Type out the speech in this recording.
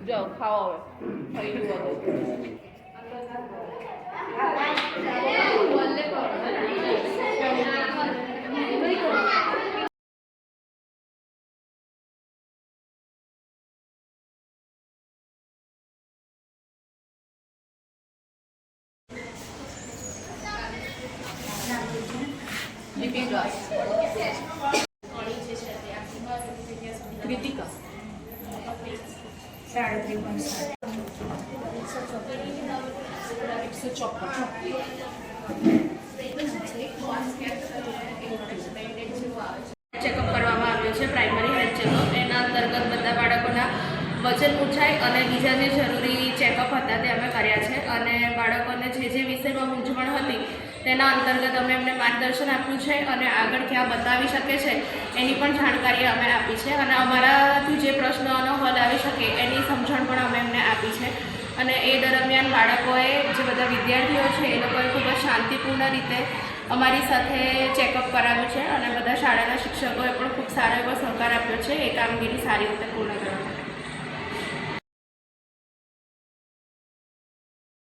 જાઓ ખાઓ હવે થઈ ગયું कृतिका 154 ચેકઅપ કરવામાં આવ્યો છે પ્રાઇમરી હેલ્થ ચેકઅપ એના અંતર્ગત બધા બાળકોના વજન ઊંચાઈ અને બીજા જે જરૂરી ચેકઅપ હતા તે અમે કર્યા છે અને બાળકોને જે વિષયમાં મૂંઝવણ હતી તેના અંતર્ગત અમે એમને માર્ગદર્શન આપ્યું છે અને આગળ ક્યાં બતાવી શકે છે એની પણ જાણકારી અમે આપી છે અને અમારાથી જે પ્રશ્નોનો હલ આવી શકે એની સમજણ પણ અમે એમને આપી છે અને એ દરમિયાન બાળકોએ જે બધા વિદ્યાર્થીઓ છે એ લોકોએ ખૂબ જ શાંતિપૂર્ણ રીતે અમારી સાથે ચેકઅપ કરાવ્યું છે અને બધા શાળાના શિક્ષકોએ પણ ખૂબ સારો એવો સહકાર આપ્યો છે એ કામગીરી સારી રીતે પૂર્ણ કરવા